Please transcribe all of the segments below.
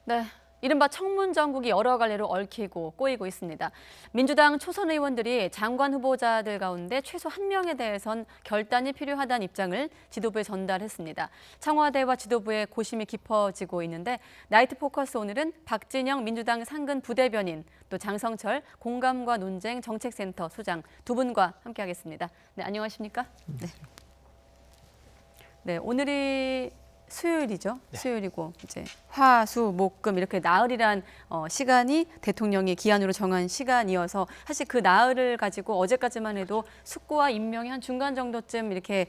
네, 이른바 청문 정국이 여러 갈래로 얽히고 꼬이고 있습니다. 민주당 초선 의원들이 장관 후보자들 가운데 최소 한 명에 대해선 결단이 필요하다는 입장을 지도부에 전달했습니다. 청와대와 지도부의 고심이 깊어지고 있는데 나이트 포커스 오늘은 박진영 민주당 상근 부대변인 또 장성철 공감과 논쟁 정책센터 소장 두 분과 함께하겠습니다. 네, 안녕하십니까? 네, 오늘이 수요일이죠. 네. 수요일이고 이제 화, 수, 목, 금 이렇게 나흘이란 시간이 대통령이 기한으로 정한 시간이어서 사실 그 나흘을 가지고 어제까지만 해도 숙고와 임명이 한 중간 정도쯤 이렇게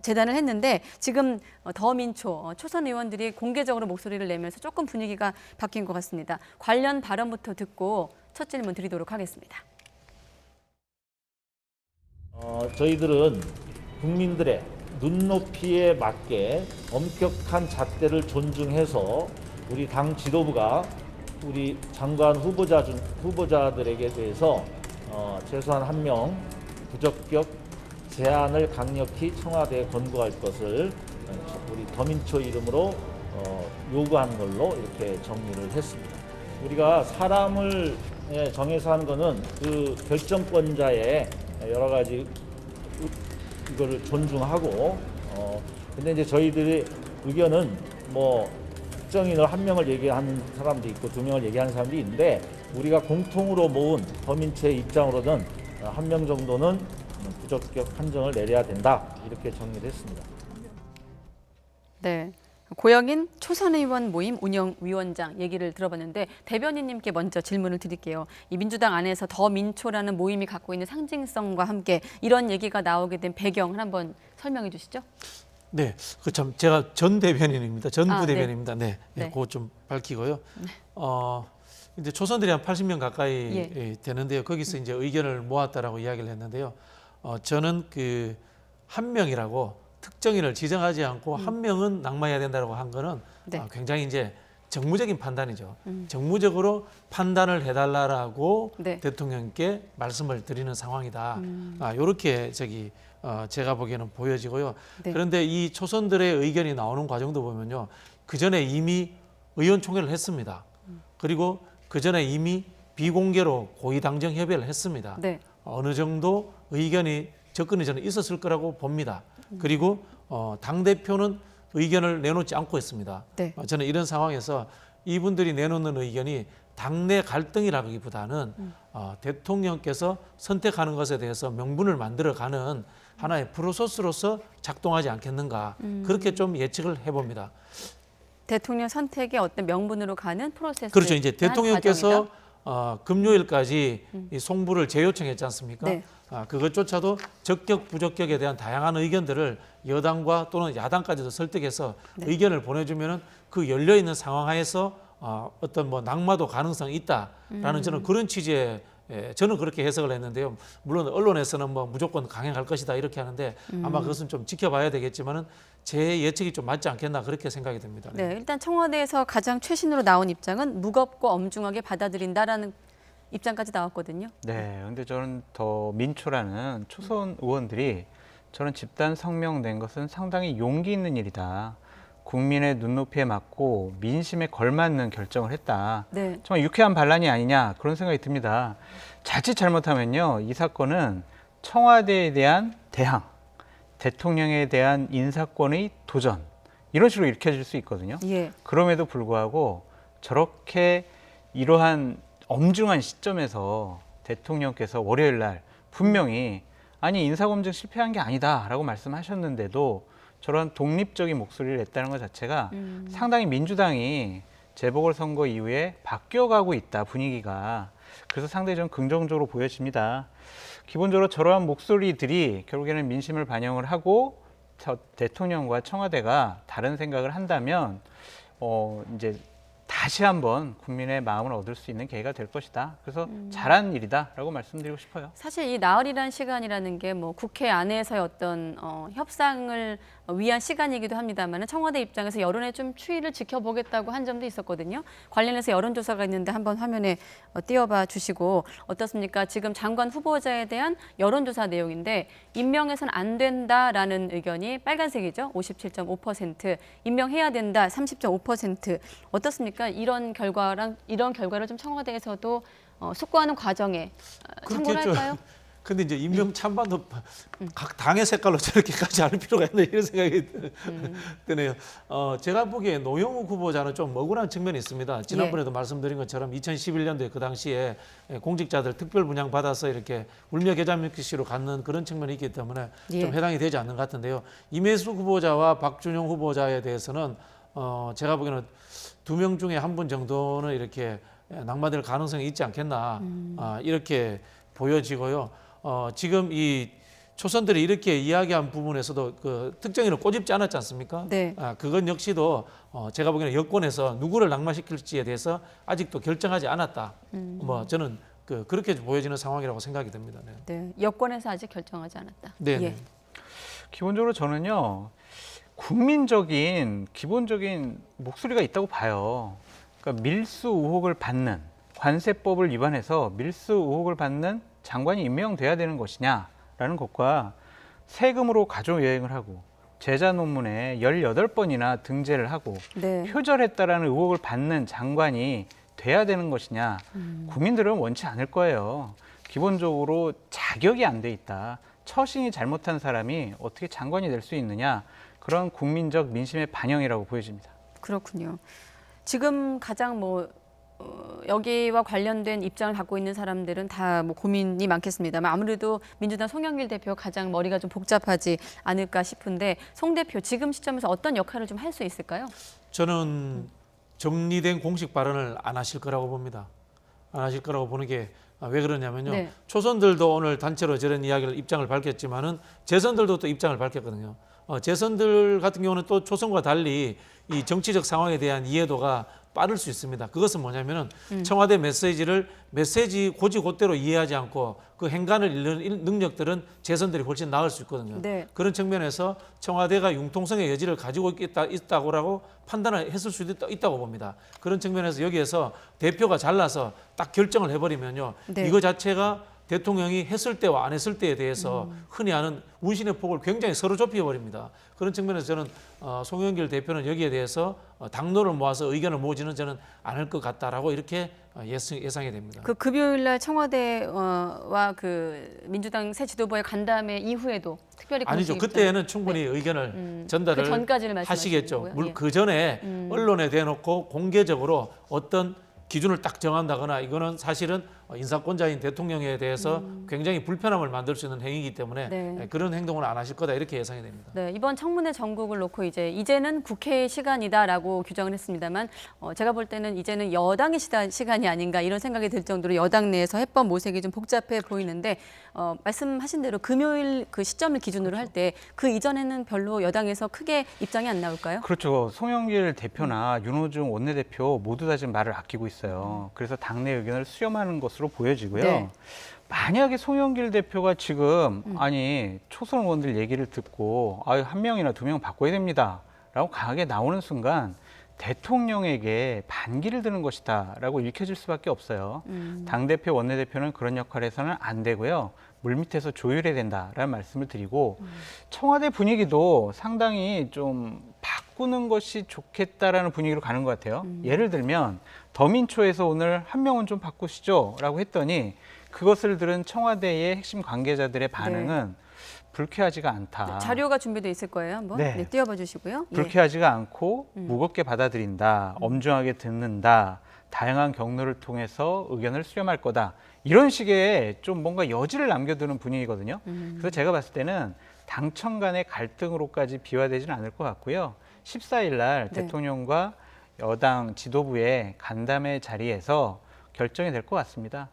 재단을 했는데 지금 더민초 초선 의원들이 공개적으로 목소리를 내면서 조금 분위기가 바뀐 것 같습니다. 관련 발언부터 듣고 첫 질문 드리도록 하겠습니다. 저희들은 국민들의 눈높이에 맞게 엄격한 잣대를 존중해서 우리 당 지도부가 우리 장관 후보자들에게 대해서 최소한 한 명 부적격 제안을 강력히 청와대에 권고할 것을 우리 더민초 이름으로 요구한 걸로 이렇게 정리를 했습니다. 우리가 사람을 정해서 하는 것은 그 결정권자의 여러 가지 이거를 존중하고 근데 이제 저희들의 의견은 뭐 특정인을 한 명을 얘기하는 사람도 있고 두 명을 얘기하는 사람도 있는데 우리가 공통으로 모은 더민초의 입장으로는 한 명 정도는 부적격 판정을 내려야 된다 이렇게 정리를 했습니다. 네. 고영인 초선 의원 모임 운영위원장 얘기를 들어봤는데 대변인님께 먼저 질문을 드릴게요. 이 민주당 안에서 더민초라는 모임이 갖고 있는 상징성과 함께 이런 얘기가 나오게 된 배경을 한번 설명해 주시죠. 네, 그 참 제가 전 대변인입니다. 전 부대변인입니다. 네. 네, 그거 좀 밝히고요. 이제 초선들이 한 80명 가까이 되는데요. 거기서 이제 의견을 모았다라고 이야기를 했는데요. 저는 그 한 명이라고 특정인을 지정하지 않고 한 명은 낙마해야 된다고 한 거는 굉장히 이제 정무적인 판단이죠. 정무적으로 판단을 해달라고 대통령께 말씀을 드리는 상황이다. 이렇게 제가 보기에는 보여지고요. 그런데 이 초선들의 의견이 나오는 과정도 보면요. 그 전에 이미 의원총회를 했습니다. 그리고 그 전에 이미 비공개로 고위당정 협의를 했습니다. 어느 정도 의견이 접근이 저는 있었을 거라고 봅니다. 그리고 당대표는 의견을 내놓지 않고 있습니다. 저는 이런 상황에서 이분들이 내놓는 의견이 당내 갈등이라기보다는 대통령께서 선택하는 것에 대해서 명분을 만들어가는 하나의 프로세스로서 작동하지 않겠는가 그렇게 좀 예측을 해봅니다. 대통령 선택의 어떤 명분으로 가는 프로세스. 그렇죠. 이제 대통령께서 금요일까지 이 송부를 재요청했지 않습니까? 그것조차도 적격, 부적격에 대한 다양한 의견들을 여당과 또는 야당까지도 설득해서 의견을 보내주면은 그 열려 있는 상황 하에서 어떤 뭐 낙마도 가능성이 있다라는 저는 그런 취지의 저는 그렇게 해석을 했는데요. 물론 언론에서는 뭐 무조건 강행할 것이다 이렇게 하는데 아마 그것은 좀 지켜봐야 되겠지만은 제 예측이 좀 맞지 않겠나 그렇게 생각이 듭니다. 네, 일단 청와대에서 가장 최신으로 나온 입장은 무겁고 엄중하게 받아들인다라는 입장까지 나왔거든요. 네, 근데 저는 더 민초라는 초선 의원들이 저는 집단 성명 낸 것은 상당히 용기 있는 일이다. 국민의 눈높이에 맞고 민심에 걸맞는 결정을 했다. 정말 유쾌한 반란이 아니냐 그런 생각이 듭니다. 자칫 잘못하면요, 이 사건은 청와대에 대한 대항, 대통령에 대한 인사권의 도전 이런 식으로 읽혀질 수 있거든요. 그럼에도 불구하고 저렇게 이러한 엄중한 시점에서 대통령께서 월요일 날 분명히 아니 인사검증 실패한 게 아니다라고 말씀하셨는데도 저런 독립적인 목소리를 냈다는 것 자체가 상당히 민주당이 재보궐선거 이후에 바뀌어가고 있다 분위기가. 그래서 상당히 좀 긍정적으로 보여집니다. 기본적으로 저러한 목소리들이 결국에는 민심을 반영을 하고 대통령과 청와대가 다른 생각을 한다면 이제 다시 한번 국민의 마음을 얻을 수 있는 계기가 될 것이다. 그래서 잘한 일이다라고 말씀드리고 싶어요. 사실 이 나흘이란 시간이라는 게 뭐 국회 안에서의 어떤 협상을 위한 시간이기도 합니다만 청와대 입장에서 여론의 좀 추이를 지켜보겠다고 한 점도 있었거든요. 관련해서 여론조사가 있는데 한번 화면에 띄워봐 주시고 어떻습니까? 지금 장관 후보자에 대한 여론조사 내용인데 임명해서는 안 된다라는 의견이 빨간색이죠. 57.5%, 임명해야 된다 30.5%. 어떻습니까? 이런 결과를 좀 청와대에서도 숙고하는 과정에 참고를 할까요? 근데 이제 임명 찬반도 각 당의 색깔로 저렇게까지 하는 필요가 있나 이런 생각이 드네요. 제가 보기에 노영욱 후보자는 좀 억울한 측면이 있습니다. 지난번에도 말씀드린 것처럼 2011년도에 그 당시에 공직자들 특별 분양 받아서 이렇게 울며 겨자 먹기식으로 갖는 그런 측면이 있기 때문에 좀 해당이 되지 않는 것 같은데요. 임혜수 후보자와 박준영 후보자에 대해서는 제가 보기에는 2명 중에 한 분 정도는 이렇게 낙마될 가능성이 있지 않겠나 이렇게 보여지고요. 지금 이 초선들이 이렇게 이야기한 부분에서도 그 특정인을 꼬집지 않았지 않습니까? 네. 그건 역시도 제가 보기에는 여권에서 누구를 낙마시킬지에 대해서 아직도 결정하지 않았다. 뭐 저는 그렇게 보여지는 상황이라고 생각이 듭니다. 네. 네, 여권에서 아직 결정하지 않았다. 네. 예. 기본적으로 저는요, 국민적인 기본적인 목소리가 있다고 봐요. 그러니까 밀수 의혹을 받는, 관세법을 위반해서 밀수 의혹을 받는 장관이 임명돼야 되는 것이냐라는 것과 세금으로 가족여행을 하고 제자 논문에 18번이나 등재를 하고 네. 표절했다라는 의혹을 받는 장관이 돼야 되는 것이냐, 국민들은 원치 않을 거예요. 기본적으로 자격이 안 돼 있다. 처신이 잘못한 사람이 어떻게 장관이 될 수 있느냐, 그런 국민적 민심의 반영이라고 보여집니다. 그렇군요. 지금 가장 여기와 관련된 입장을 갖고 있는 사람들은 다 고민이 많겠습니다만 아무래도 민주당 송영길 대표 가장 머리가 좀 복잡하지 않을까 싶은데 송 대표 지금 시점에서 어떤 역할을 좀 할 수 있을까요? 저는 정리된 공식 발언을 안 하실 거라고 봅니다. 안 하실 거라고 보는 게 왜 그러냐면요. 네. 초선들도 오늘 단체로 저런 입장을 밝혔지만은 재선들도 또 입장을 밝혔거든요. 재선들 같은 경우는 또 초선과 달리 이 정치적 상황에 대한 이해도가 빠를 수 있습니다. 그것은 뭐냐면은 청와대 메시지 곧이곧대로 이해하지 않고 그 행간을 읽는 능력들은 재선들이 훨씬 나을 수 있거든요. 네. 그런 측면에서 청와대가 융통성의 여지를 가지고 있다고 판단을 했을 수도 있다고 봅니다. 그런 측면에서 여기에서 대표가 잘라서 딱 결정을 해버리면요. 네. 이거 자체가 대통령이 했을 때와 안 했을 때에 대해서 흔히 하는 운신의 폭을 굉장히 서로 좁혀버립니다. 그런 측면에서 저는 송영길 대표는 여기에 대해서 당론을 모아서 의견을 모으지는 저는 않을 것 같다라고 이렇게 예상이 됩니다. 그 금요일 날 청와대와 그 민주당 새 지도부의 간담회 이후에도 특별히 아니죠. 공식 그때는 충분히 의견을 전달을 그 전까지를 말씀하시는 하시겠죠. 거고요. 예. 그 전에 언론에 대놓고 공개적으로 어떤 기준을 딱 정한다거나 이거는 사실은 인사권자인 대통령에 대해서 굉장히 불편함을 만들 수 있는 행위이기 때문에 네. 그런 행동을 안 하실 거다 이렇게 예상이 됩니다. 네, 이번 청문회 전국을 놓고 이제는 국회의 시간이다라고 규정을 했습니다만 제가 볼 때는 이제는 여당의 시간이 아닌가 이런 생각이 들 정도로 여당 내에서 해법 모색이 좀 복잡해 보이는데 말씀하신 대로 금요일 그 시점을 기준으로 할 때 그 이전에는 별로 여당에서 크게 입장이 안 나올까요? 그렇죠. 송영길 대표나 윤호중 원내대표 모두 다 지금 말을 아끼고 있어요. 그래서 당내 의견을 수렴하는 것으로 보여지고요. 네. 만약에 송영길 대표가 지금 초선 의원들 얘기를 듣고 한 명이나 2명 바꿔야 됩니다라고 강하게 나오는 순간 대통령에게 반기를 드는 것이다라고 읽혀질 수밖에 없어요. 당대표, 원내대표는 그런 역할을 해서는 안 되고요. 물밑에서 조율해야 된다라는 말씀을 드리고 청와대 분위기도 상당히 좀 바꾸는 것이 좋겠다라는 분위기로 가는 것 같아요. 예를 들면 더민초에서 오늘 한 명은 좀 바꾸시죠 라고 했더니 그것을 들은 청와대의 핵심 관계자들의 반응은 불쾌하지가 않다. 자료가 준비되어 있을 거예요. 한번 네. 띄워봐 주시고요. 예. 불쾌하지가 않고 무겁게 받아들인다, 엄중하게 듣는다, 다양한 경로를 통해서 의견을 수렴할 거다. 이런 식의 좀 뭔가 여지를 남겨두는 분위기거든요. 그래서 제가 봤을 때는 당청 간의 갈등으로까지 비화되지는 않을 것 같고요. 14일 날 네. 대통령과 여당 지도부의 간담회 자리에서 결정이 될 것 같습니다.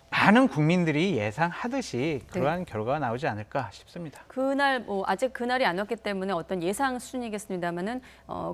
많은 국민들이 예상하듯이 그러한 결과가 나오지 않을까 싶습니다. 그날 아직 그날이 안 왔기 때문에 어떤 예상 수준이겠습니다만은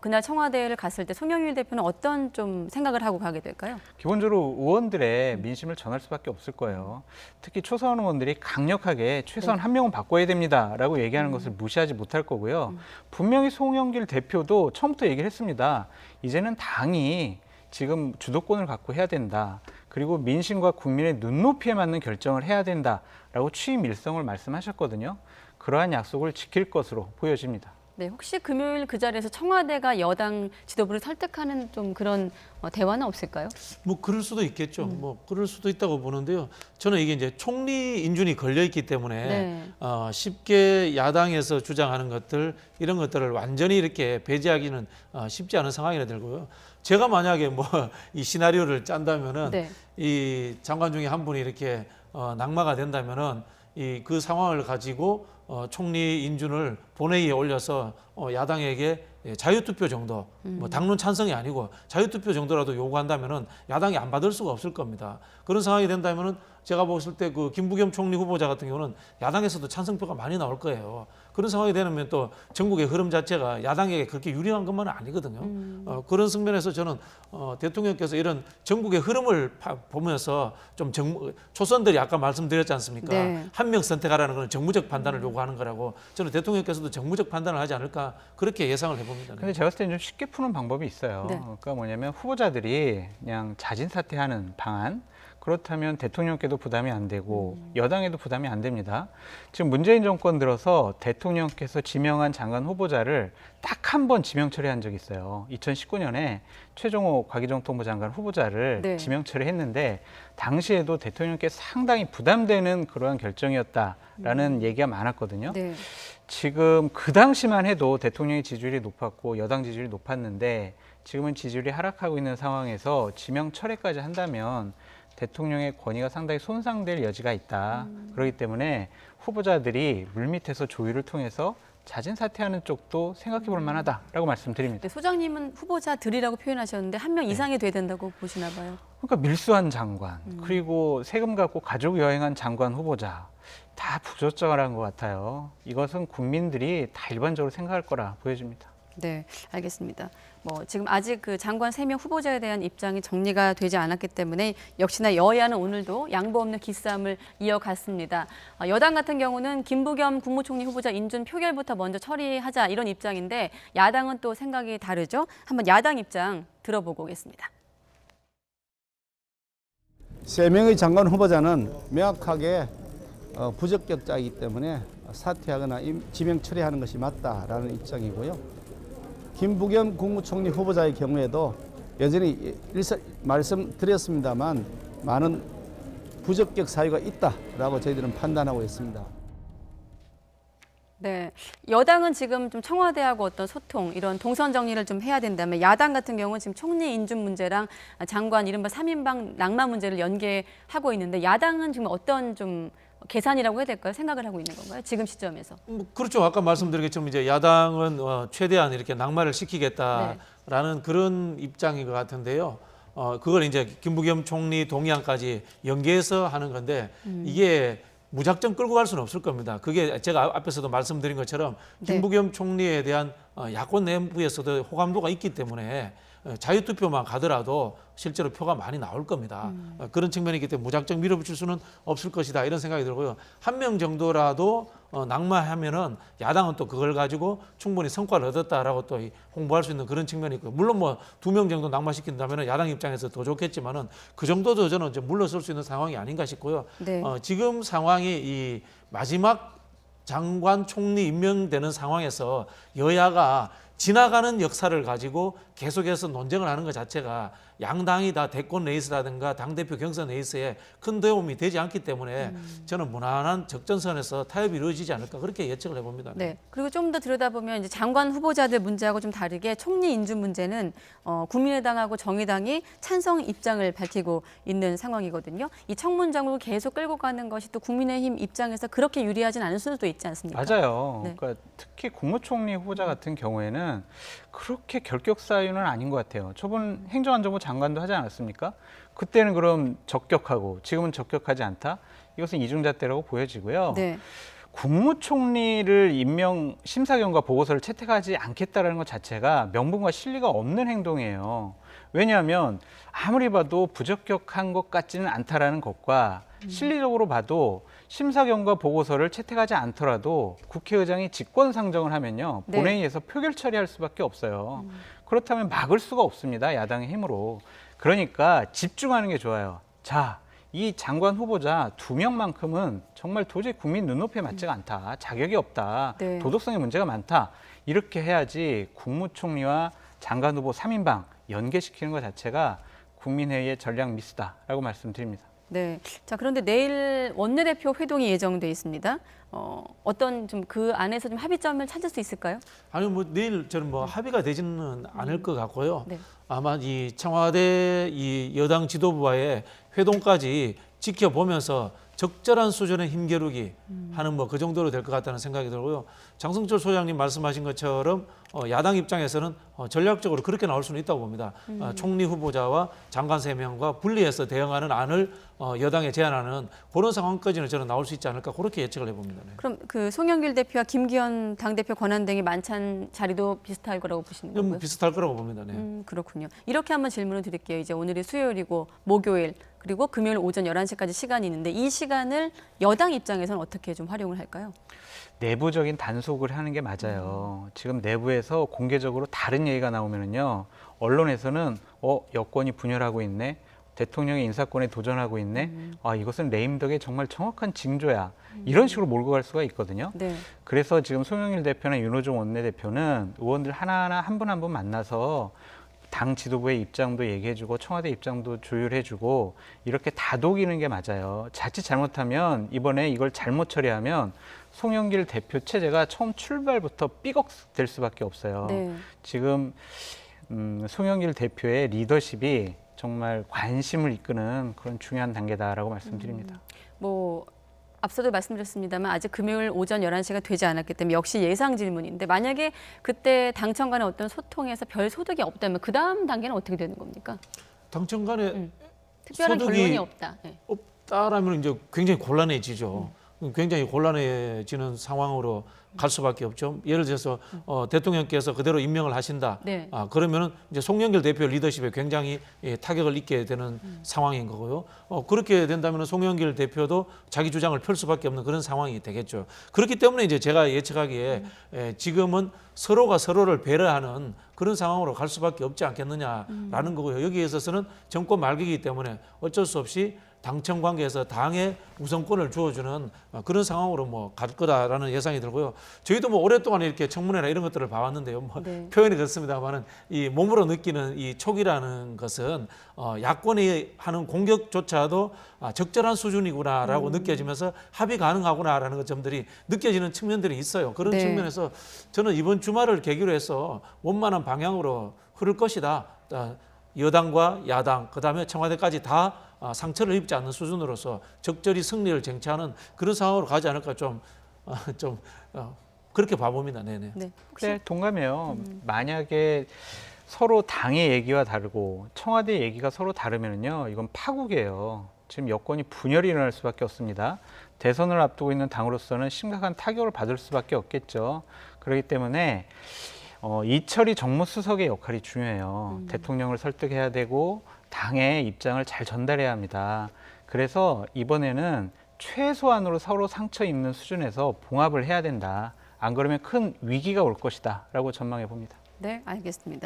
그날 청와대를 갔을 때 송영길 대표는 어떤 좀 생각을 하고 가게 될까요? 기본적으로 의원들의 민심을 전할 수밖에 없을 거예요. 특히 초선 의원들이 강력하게 최소한 한 명은 바꿔야 됩니다라고 얘기하는 것을 무시하지 못할 거고요. 분명히 송영길 대표도 처음부터 얘기를 했습니다. 이제는 당이 지금 주도권을 갖고 해야 된다. 그리고 민심과 국민의 눈높이에 맞는 결정을 해야 된다라고 취임 일성을 말씀하셨거든요. 그러한 약속을 지킬 것으로 보여집니다. 네, 혹시 금요일 그 자리에서 청와대가 여당 지도부를 설득하는 좀 그런 대화는 없을까요? 뭐 그럴 수도 있겠죠. 뭐 그럴 수도 있다고 보는데요. 저는 이게 이제 총리 인준이 걸려 있기 때문에 네. 쉽게 야당에서 주장하는 것들 이런 것들을 완전히 이렇게 배제하기는 쉽지 않은 상황이라 들고요. 제가 만약에 뭐 이 시나리오를 짠다면은 네. 이 장관 중에 한 분이 이렇게 낙마가 된다면은 그 상황을 가지고 총리 인준을 본회의에 올려서 야당에게 자유투표 정도, 뭐 당론 찬성이 아니고 자유투표 정도라도 요구한다면은 야당이 안 받을 수가 없을 겁니다. 그런 상황이 된다면은 제가 봤을 때 그 김부겸 총리 후보자 같은 경우는 야당에서도 찬성표가 많이 나올 거예요. 그런 상황이 되면 또 전국의 흐름 자체가 야당에게 그렇게 유리한 것만은 아니거든요. 그런 측면에서 저는 대통령께서 이런 전국의 흐름을 보면서 좀 초선들이 아까 말씀드렸지 않습니까? 네. 한 명 선택하라는 건 정무적 판단을 요구하는 거라고 저는 대통령께서도 정무적 판단을 하지 않을까 그렇게 예상을 해봅니다. 근데 제가 봤을 때는 좀 쉽게 푸는 방법이 있어요. 네. 그러니까 뭐냐면 후보자들이 그냥 자진 사퇴하는 방안. 그렇다면 대통령께도 부담이 안 되고 여당에도 부담이 안 됩니다. 지금 문재인 정권 들어서 대통령께서 지명한 장관 후보자를 딱 한 번 지명 처리한 적이 있어요. 2019년에 최종호 과기정통부 장관 후보자를 네. 지명 처리했는데 당시에도 대통령께 상당히 부담되는 그러한 결정이었다라는 얘기가 많았거든요. 네. 지금 그 당시만 해도 대통령의 지지율이 높았고 여당 지지율이 높았는데 지금은 지지율이 하락하고 있는 상황에서 지명 철회까지 한다면 대통령의 권위가 상당히 손상될 여지가 있다. 그렇기 때문에 후보자들이 물밑에서 조율을 통해서 자진 사퇴하는 쪽도 생각해 볼 만하다라고 말씀드립니다. 네, 소장님은 후보자들이라고 표현하셨는데 한 명 이상이 돼야 된다고 보시나 봐요. 그러니까 밀수한 장관, 그리고 세금 갖고 가족 여행한 장관 후보자 다 부적절한 것 같아요. 이것은 국민들이 다 일반적으로 생각할 거라 보여집니다. 네, 알겠습니다. 지금 아직 그 장관 3명 후보자에 대한 입장이 정리가 되지 않았기 때문에 역시나 여야는 오늘도 양보 없는 기싸움을 이어갔습니다. 여당 같은 경우는 김부겸 국무총리 후보자 인준 표결부터 먼저 처리하자 이런 입장인데 야당은 또 생각이 다르죠. 한번 야당 입장 들어보고 오겠습니다. 3명의 장관 후보자는 명확하게 부적격자이기 때문에 사퇴하거나 지명 처리하는 것이 맞다라는 입장이고요. 김부겸 국무총리 후보자의 경우에도 여전히 말씀드렸습니다만 많은 부적격 사유가 있다라고 저희들은 판단하고 있습니다. 네, 여당은 지금 좀 청와대하고 어떤 소통, 이런 동선 정리를 좀 해야 된다면 야당 같은 경우는 지금 총리 인준 문제랑 장관 이른바 3인방 낙마 문제를 연계하고 있는데 야당은 지금 어떤 좀 계산이라고 해야 될까요? 생각을 하고 있는 건가요? 지금 시점에서. 그렇죠. 아까 말씀드렸겠지만 이제 야당은 최대한 이렇게 낙마를 시키겠다라는 그런 입장인 것 같은데요. 그걸 이제 김부겸 총리 동의안까지 연계해서 하는 건데 이게 무작정 끌고 갈 수는 없을 겁니다. 그게 제가 앞에서도 말씀드린 것처럼 김부겸 총리에 대한 야권 내부에서도 호감도가 있기 때문에 자유투표만 가더라도 실제로 표가 많이 나올 겁니다. 그런 측면이기 때문에 무작정 밀어붙일 수는 없을 것이다 이런 생각이 들고요. 한 명 정도라도 낙마하면은 야당은 또 그걸 가지고 충분히 성과를 얻었다라고 또 홍보할 수 있는 그런 측면이 있고요. 물론 뭐 2명 정도 낙마시킨다면은 야당 입장에서 더 좋겠지만은 그 정도도 저는 이제 물러설 수 있는 상황이 아닌가 싶고요. 네. 지금 상황이 이 마지막 장관 총리 임명되는 상황에서 여야가 지나가는 역사를 가지고 계속해서 논쟁을 하는 것 자체가 양당이 다 대권 레이스라든가 당대표 경선 레이스에 큰 도움이 되지 않기 때문에 저는 무난한 적전선에서 타협이 이루어지지 않을까 그렇게 예측을 해봅니다. 네. 그리고 좀 더 들여다보면 이제 장관 후보자들 문제하고 좀 다르게 총리 인준 문제는 국민의당하고 정의당이 찬성 입장을 밝히고 있는 상황이거든요. 이 청문장을 계속 끌고 가는 것이 또 국민의힘 입장에서 그렇게 유리하진 않을 수도 있지 않습니까? 맞아요. 네. 그러니까 특히 국무총리 후보자 같은 경우에는 그렇게 결격 사유는 아닌 것 같아요. 저번 행정안전부 장관도 하지 않았습니까? 그때는 그럼 적격하고 지금은 적격하지 않다? 이것은 이중잣대라고 보여지고요. 네. 국무총리를 임명 심사 결과 보고서를 채택하지 않겠다라는 것 자체가 명분과 실리가 없는 행동이에요. 왜냐하면 아무리 봐도 부적격한 것 같지는 않다라는 것과 실리적으로 봐도 심사 결과 보고서를 채택하지 않더라도 국회의장이 직권상정을 하면요. 네. 본회의에서 표결 처리할 수밖에 없어요. 그렇다면 막을 수가 없습니다. 야당의 힘으로. 그러니까 집중하는 게 좋아요. 자, 이 장관 후보자 2명만큼은 정말 도저히 국민 눈높이에 맞지가 않다. 자격이 없다. 네. 도덕성에 문제가 많다. 이렇게 해야지 국무총리와 장관 후보 3인방 연계시키는 것 자체가 국민회의의 전략 미스다라고 말씀드립니다. 네. 자, 그런데 내일 원내대표 회동이 예정돼 있습니다. 어떤 좀 그 안에서 좀 합의점을 찾을 수 있을까요? 아니 뭐 내일 저는 뭐 합의가 되지는 않을 것 같고요. 네. 아마 이 청와대 이 여당 지도부와의 회동까지 지켜보면서 적절한 수준의 힘겨루기 하는 뭐 그 정도로 될 것 같다는 생각이 들고요. 장성철 소장님 말씀하신 것처럼 야당 입장에서는 전략적으로 그렇게 나올 수는 있다고 봅니다. 총리 후보자와 장관 3명과 분리해서 대응하는 안을 여당에 제안하는 그런 상황까지는 저는 나올 수 있지 않을까 그렇게 예측을 해봅니다. 네. 그럼 그 송영길 대표와 김기현 당대표 권한대행의 만찬 자리도 비슷할 거라고 보시는 좀 거고요? 비슷할 거라고 봅니다. 네. 그렇군요. 이렇게 한번 질문을 드릴게요. 이제 오늘이 수요일이고 목요일 그리고 금요일 오전 11시까지 시간이 있는데 이 시간을 여당 입장에서는 어떻게 좀 활용을 할까요? 내부적인 단속을 하는 게 맞아요. 지금 내부에서 공개적으로 다른 얘기가 나오면은요, 언론에서는 여권이 분열하고 있네, 대통령의 인사권에 도전하고 있네, 아 이것은 레임덕의 정말 정확한 징조야. 이런 식으로 몰고 갈 수가 있거든요. 네. 그래서 지금 송영길 대표나 윤호중 원내대표는 의원들 하나하나 한 분 한 분 만나서 당 지도부의 입장도 얘기해주고 청와대 입장도 조율해주고 이렇게 다독이는 게 맞아요. 자칫 잘못하면 이번에 이걸 잘못 처리하면 송영길 대표 체제가 처음 출발부터 삐걱될 수밖에 없어요. 네. 지금 송영길 대표의 리더십이 정말 관심을 이끄는 그런 중요한 단계다라고 말씀드립니다. 뭐 앞서도 말씀드렸습니다만 아직 금요일 오전 11시가 되지 않았기 때문에 역시 예상 질문인데 만약에 그때 당청 간의 어떤 소통에서 별 소득이 없다면 그 다음 단계는 어떻게 되는 겁니까? 당청 간에 특별한 소득이 결론이 없다. 네. 없다라면 이제 굉장히 곤란해지죠. 굉장히 곤란해지는 상황으로 갈 수밖에 없죠. 예를 들어서 대통령께서 그대로 임명을 하신다. 네. 그러면은 이제 송영길 대표 리더십에 굉장히 타격을 입게 되는 상황인 거고요. 그렇게 된다면은 송영길 대표도 자기 주장을 펼 수밖에 없는 그런 상황이 되겠죠. 그렇기 때문에 이제 제가 예측하기에 지금은 서로가 서로를 배려하는 그런 상황으로 갈 수밖에 없지 않겠느냐라는 거고요. 여기에 있어서는 정권 말기이기 때문에 어쩔 수 없이 당청 관계에서 당에 우선권을 주어주는 그런 상황으로 뭐 갈 거다라는 예상이 들고요. 저희도 뭐 오랫동안 이렇게 청문회나 이런 것들을 봐왔는데요. 뭐 네. 표현이 그렇습니다만은 이 몸으로 느끼는 이 촉이라는 것은 야권이 하는 공격조차도 적절한 수준이구나라고 느껴지면서 합의 가능하구나라는 것 점들이 느껴지는 측면들이 있어요. 그런 네. 측면에서 저는 이번 주말을 계기로 해서 원만한 방향으로 흐를 것이다. 여당과 야당, 그다음에 청와대까지 다 상처를 입지 않는 수준으로서 적절히 승리를 쟁취하는 그런 상황으로 가지 않을까 좀 그렇게 봐봅니다. 네네. 네. 혹시 네, 동감해요. 만약에 서로 당의 얘기와 다르고 청와대 얘기가 서로 다르면요, 이건 파국이에요. 지금 여권이 분열이 일어날 수밖에 없습니다. 대선을 앞두고 있는 당으로서는 심각한 타격을 받을 수밖에 없겠죠. 그렇기 때문에 이철이 정무수석의 역할이 중요해요. 대통령을 설득해야 되고 당의 입장을 잘 전달해야 합니다. 그래서 이번에는 최소한으로 서로 상처 입는 수준에서 봉합을 해야 된다. 안 그러면 큰 위기가 올 것이다 라고 전망해 봅니다. 네, 알겠습니다.